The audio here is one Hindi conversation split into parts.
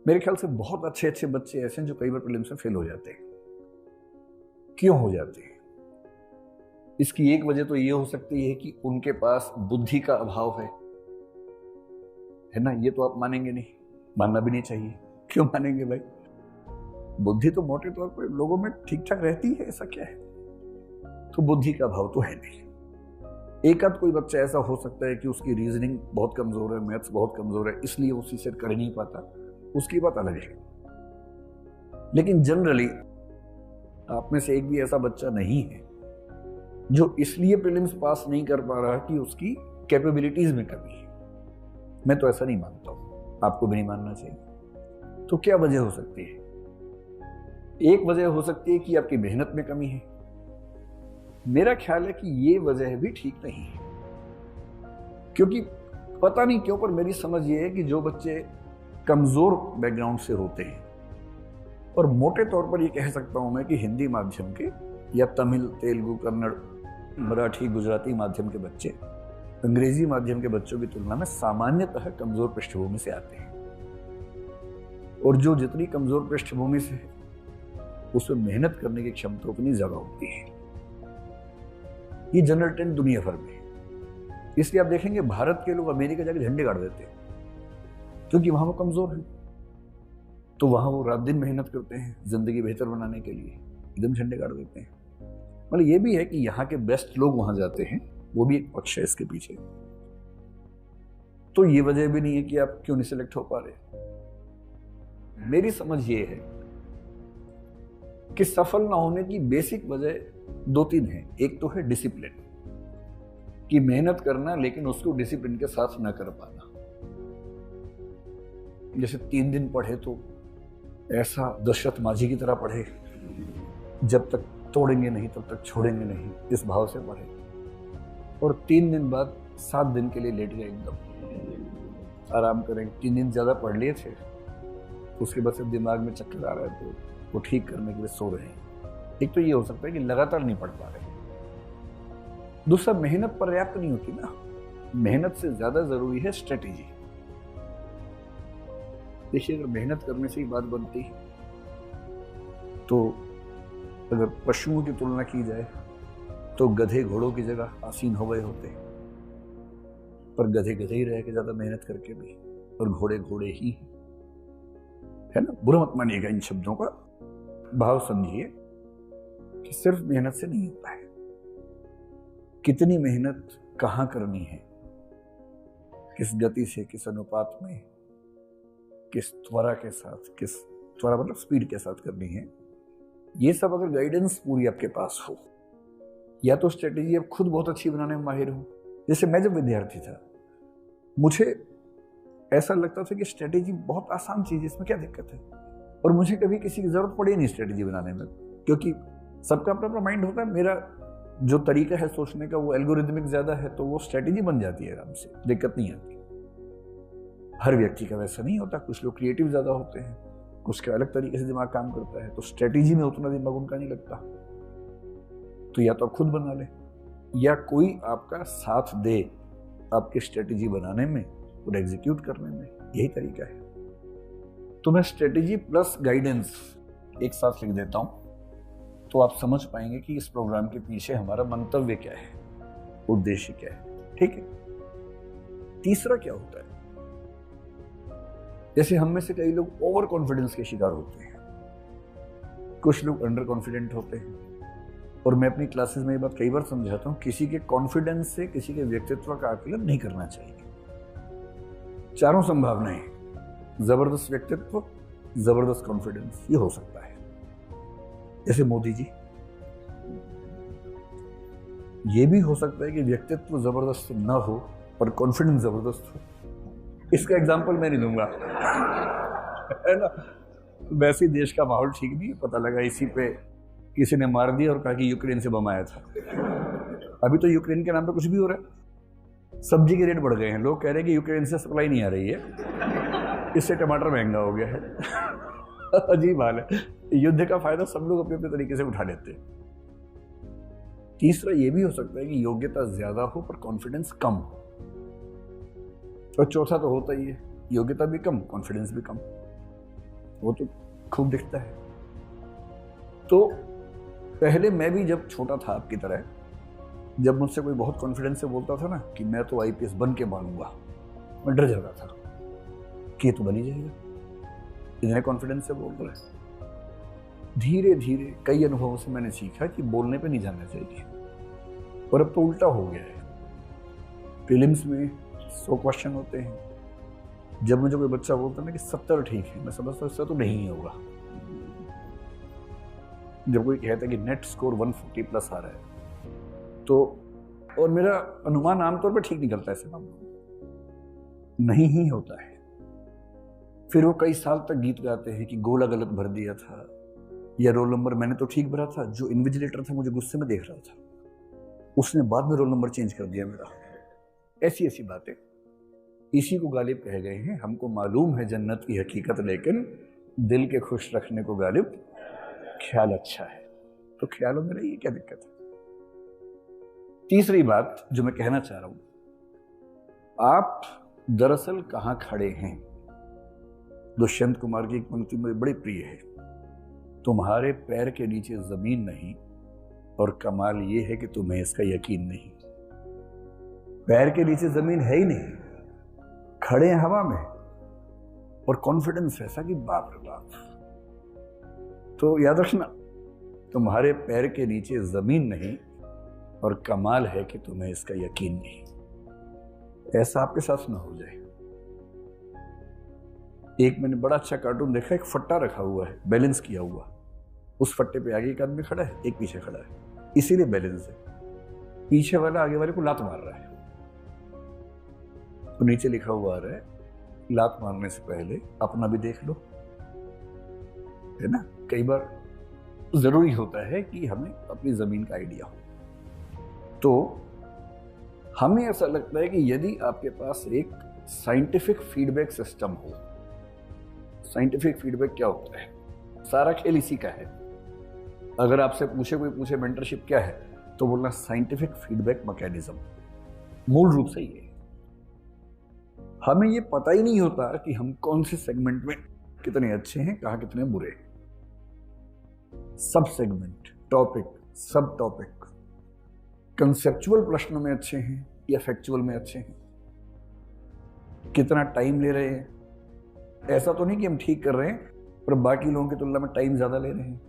मेरे ख्याल से बहुत अच्छे अच्छे बच्चे ऐसे हैं जो कई बार प्रीलिम्स में फेल हो जाते हैं। क्यों हो जाते हैं? इसकी एक वजह तो ये हो सकती है कि उनके पास बुद्धि का अभाव है ना। ये तो आप मानेंगे नहीं, मानना भी नहीं चाहिए। क्यों मानेंगे भाई? बुद्धि तो मोटे तौर पर लोगों में ठीक ठाक रहती है, ऐसा क्या है? तो बुद्धि का अभाव तो है नहीं। एक आध कोई बच्चा ऐसा हो सकता है कि उसकी रीजनिंग बहुत कमजोर है, मैथ्स बहुत कमजोर है, इसलिए उसी से कर नहीं पाता, उसकी बात अलग है। लेकिन जनरली आप में से एक भी ऐसा बच्चा नहीं है जो इसलिए प्रीलिम्स पास नहीं कर पा रहा कि उसकी कैपेबिलिटीज में कमी है। मैं तो ऐसा नहीं मानता हूं, आपको भी नहीं मानना चाहिए। तो क्या वजह हो सकती है? एक वजह हो सकती है कि आपकी मेहनत में कमी है। मेरा ख्याल है कि ये वजह भी ठीक नहीं है, क्योंकि पता नहीं क्यों पर मेरी समझ ये है कि जो बच्चे कमजोर बैकग्राउंड से होते हैं, और मोटे तौर पर ये कह सकता हूं मैं कि हिंदी माध्यम के या तमिल, तेलुगु, कन्नड़, मराठी, गुजराती माध्यम के बच्चे अंग्रेजी माध्यम के बच्चों की तुलना में सामान्यतः कमजोर पृष्ठभूमि से आते हैं। और जो जितनी कमजोर पृष्ठभूमि से है उसमें मेहनत करने की क्षमता उतनी ज्यादा होती है। ये जनरल ट्रेंड दुनिया भर में है। इसलिए आप देखेंगे भारत के लोग अमेरिका जाकर झंडे गाड़ देते हैं, क्योंकि वहां वो कमजोर है। तो वहां वो रात दिन मेहनत करते हैं जिंदगी बेहतर बनाने के लिए, एकदम झंडे गाड़ देते हैं। मतलब ये भी है कि यहाँ के बेस्ट लोग वहां जाते हैं, वो भी एक पक्ष है इसके पीछे। तो ये वजह भी नहीं है कि आप क्यों नहीं सिलेक्ट हो पा रहे। मेरी समझ ये है कि सफल ना होने की बेसिक वजह दो तीन है। एक तो है डिसिप्लिन, कि मेहनत करना लेकिन उसको डिसिप्लिन के साथ ना कर पाना। जैसे 3 दिन पढ़े तो ऐसा दशरथ माझी की तरह पढ़े, जब तक तोड़ेंगे नहीं तब तक छोड़ेंगे नहीं, इस भाव से पढ़े, और 3 दिन बाद 7 दिन के लिए लेट गए, एकदम आराम करेंगे। 3 दिन ज्यादा पढ़ लिए थे, उसके बाद से दिमाग में चक्कर आ रहा है तो वो ठीक करने के लिए सो रहे हैं। एक तो ये हो सकता है कि लगातार नहीं पढ़ पा रहे। दूसरा, मेहनत पर्याप्त नहीं होती ना। मेहनत से ज्यादा जरूरी है स्ट्रेटेजी। देखिए, अगर मेहनत करने से ही बात बनती है तो अगर पशुओं की तुलना की जाए तो गधे घोड़ों की जगह आसीन हो गए होते हैं, पर गधे गधे ही रह के ज्यादा मेहनत करके भी, और घोड़े घोड़े ही है ना। बुरा मत मानिएगा इन शब्दों का, भाव समझिए कि सिर्फ मेहनत से नहीं होता है। कितनी मेहनत कहां करनी है, किस गति से, किस अनुपात में, किस त्वरा के साथ, किस त्वरा मतलब स्पीड के साथ करनी है, ये सब अगर गाइडेंस पूरी आपके पास हो, या तो स्ट्रेटेजी आप खुद बहुत अच्छी बनाने में माहिर हो। जैसे मैं जब विद्यार्थी था, मुझे ऐसा लगता था कि स्ट्रेटेजी बहुत आसान चीज है, इसमें क्या दिक्कत है, और मुझे कभी किसी की जरूरत पड़ी नहीं स्ट्रेटेजी बनाने में, क्योंकि सबका अपना अपना माइंड होता है। मेरा जो तरीका है सोचने का वो एल्गोरिथमिक ज्यादा है, तो वो स्ट्रेटेजी बन जाती है आराम से, दिक्कत नहीं आती। हर व्यक्ति का वैसा नहीं होता, कुछ लोग क्रिएटिव ज्यादा होते हैं, कुछ का अलग तरीके से दिमाग काम करता है, तो स्ट्रेटेजी में उतना दिमाग उनका नहीं लगता। तो या तो आप खुद बना ले, या कोई आपका साथ दे आपकी स्ट्रेटेजी बनाने में और एग्जीक्यूट करने में, यही तरीका है। तो मैं स्ट्रेटेजी प्लस गाइडेंस एक साथ लिख देता हूं, तो आप समझ पाएंगे कि इस प्रोग्राम के पीछे हमारा मंतव्य क्या है, उद्देश्य क्या है। ठीक है। तीसरा क्या होता है, जैसे हम में से कई लोग ओवर कॉन्फिडेंस के शिकार होते हैं, कुछ लोग अंडर कॉन्फिडेंट होते हैं, और मैं अपनी क्लासेस में ये बात कई बार समझाता हूं, किसी के कॉन्फिडेंस से किसी के व्यक्तित्व का आकलन नहीं करना चाहिए। चारों संभावनाएं, जबरदस्त व्यक्तित्व, जबरदस्त कॉन्फिडेंस, ये हो सकता है। जैसे मोदी जी, ये भी हो सकता है कि व्यक्तित्व जबरदस्त ना हो पर कॉन्फिडेंस जबरदस्त हो। इसका एग्जांपल मैं नहीं दूंगा है ना। वैसे ही देश का माहौल ठीक नहीं है, पता लगा इसी पे किसी ने मार दिया और कहा कि यूक्रेन से बम आया था। अभी तो यूक्रेन के नाम पे कुछ भी हो रहा है, सब्जी के रेट बढ़ गए हैं, लोग कह रहे हैं कि यूक्रेन से सप्लाई नहीं आ रही है, इससे टमाटर महंगा हो गया है। अजीब हाल है। युद्ध का फायदा सब लोग अपने अपने तरीके से उठा लेते हैं। तीसरा ये भी हो सकता है कि योग्यता ज्यादा हो पर कॉन्फिडेंस कम हो, और चौथा तो होता ही है, योग्यता भी कम, कॉन्फिडेंस भी कम। वो तो खूब दिखता है। तो पहले मैं भी जब छोटा था आपकी तरह, जब मुझसे कोई बहुत कॉन्फिडेंस से बोलता था ना कि मैं तो आईपीएस बन के मानूंगा, मैं डर जाता था कि ये तो बन ही जाएगा, इतने कॉन्फिडेंस से बोल रहा है। धीरे धीरे कई अनुभवों से मैंने सीखा कि बोलने पे नहीं जाना चाहिए, और अब तो उल्टा हो गया है। प्रीलिम्स में 100 क्वेश्चन होते हैं, जब मुझे कोई बच्चा बोलता है ना कि 70 ठीक है, मैं समझता हूँ इससे तो नहीं होगा। जब कोई कहता है कि नेट स्कोर 140 प्लस आ रहा है, तो और मेरा अनुमान आमतौर पर ठीक निकलता है ऐसे मामलों में, नहीं ही होता है। फिर वो कई साल तक गीत गाते हैं कि गोला गलत भर दिया था, या रोल नंबर मैंने तो ठीक भरा था, जो इन्विजिलेटर था मुझे गुस्से में देख रहा था, उसने बाद में रोल नंबर चेंज कर दिया मेरा। ऐसी ऐसी बातें, इसी को गालिब कह गए हैं। हमको मालूम है जन्नत की हकीकत, लेकिन दिल के खुश रखने को गालिब ख्याल अच्छा है। तो ख्यालों में रहिए, क्या दिक्कत है। तीसरी बात जो मैं कहना चाह रहा हूं, आप दरअसल कहां खड़े हैं। दुष्यंत कुमार की एक पंक्ति मुझे बड़ी प्रिय है, तुम्हारे पैर के नीचे जमीन नहीं, और कमाल यह है कि तुम्हें इसका यकीन नहीं। पैर के नीचे जमीन है ही नहीं, खड़े हैं हवा में, और कॉन्फिडेंस ऐसा कि बाप रे बाप। तो याद रखना, तुम्हारे पैर के नीचे जमीन नहीं, और कमाल है कि तुम्हें इसका यकीन नहीं। ऐसा आपके साथ ना हो जाए। एक मैंने बड़ा अच्छा कार्टून देखा, एक फट्टा रखा हुआ है बैलेंस किया हुआ, उस फट्टे पे आगे एक आदमी खड़ा है, एक पीछे खड़ा है, इसीलिए बैलेंस है। पीछे वाला आगे वाले को लात मार रहा है, तो नीचे लिखा हुआ आ रहा है, लात मारने से पहले अपना भी देख लो, है ना। कई बार जरूरी होता है कि हमें अपनी जमीन का आइडिया हो। तो हमें ऐसा लगता है कि यदि आपके पास एक साइंटिफिक फीडबैक सिस्टम हो। साइंटिफिक फीडबैक क्या होता है, सारा खेल इसी का है। अगर आपसे कोई पूछे मेंटरशिप क्या है, तो बोलना साइंटिफिक फीडबैक मैकेनिज्म। मूल रूप से ये हमें ये पता ही नहीं होता कि हम कौन से सेगमेंट में कितने अच्छे हैं, कहां कितने बुरे। सब सेगमेंट, टॉपिक, सब टॉपिक, कंसेप्चुअल प्रश्नों में अच्छे हैं या फैक्चुअल में अच्छे हैं, कितना टाइम ले रहे हैं। ऐसा तो नहीं कि हम ठीक कर रहे हैं पर बाकी लोगों की तुलना में टाइम ज्यादा ले रहे हैं।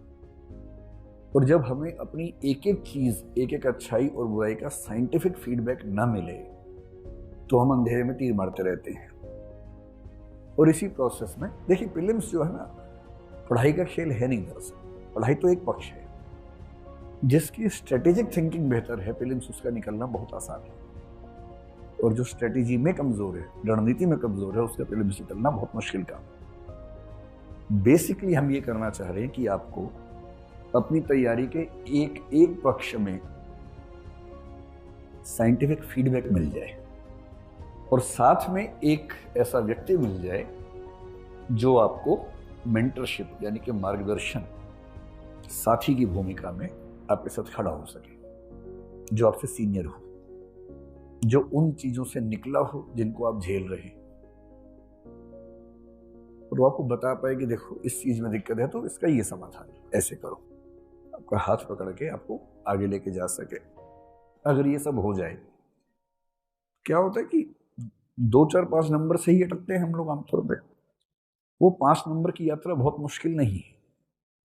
और जब हमें अपनी एक एक चीज, एक एक अच्छाई और बुराई का साइंटिफिक फीडबैक ना मिले, तो हम अंधेरे में तीर मारते रहते हैं। और इसी प्रोसेस में देखिए, प्रीलिम्स जो है ना, पढ़ाई का खेल है नहीं। दरअसल पढ़ाई तो एक पक्ष है, जिसकी स्ट्रेटेजिक थिंकिंग बेहतर है, प्रीलिम्स उसका निकलना बहुत आसान है। और जो स्ट्रेटेजी में कमजोर है, रणनीति में कमजोर है, उसका प्रीलिम्स निकलना बहुत मुश्किल काम। बेसिकली हम ये करना चाह रहे हैं कि आपको अपनी तैयारी के एक एक पक्ष में साइंटिफिक फीडबैक मिल जाए, और साथ में एक ऐसा व्यक्ति मिल जाए जो आपको मेंटरशिप यानी कि मार्गदर्शन, साथी की भूमिका में आपके साथ खड़ा हो सके, जो आपसे सीनियर हो, जो उन चीजों से निकला हो जिनको आप झेल रहे हैं, और वो आपको बता पाए कि देखो इस चीज में दिक्कत है तो इसका ये समाधान है, ऐसे करो। आपका हाथ पकड़ के आपको आगे लेके जा सके। अगर ये सब हो जाए, क्या होता है कि 2, 4, 5 नंबर से ही अटकते हैं हम लोग आमतौर पे। वो 5 नंबर की यात्रा बहुत मुश्किल नहीं है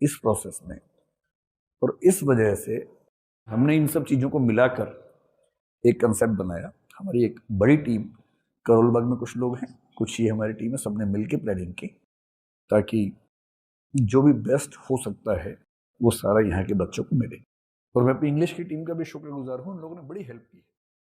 इस प्रोसेस में। और इस वजह से हमने इन सब चीजों को मिलाकर एक कंसेप्ट बनाया। हमारी एक बड़ी टीम, करोल बाग में कुछ लोग हैं, कुछ ये हमारी टीम है, सबने मिलकर प्लानिंग की, ताकि जो भी बेस्ट हो सकता है वो सारा यहाँ के बच्चों को मिले। और मैं अपनी इंग्लिश की टीम का भी शुक्रगुजार हूँ, उन लोगों ने बड़ी हेल्प की।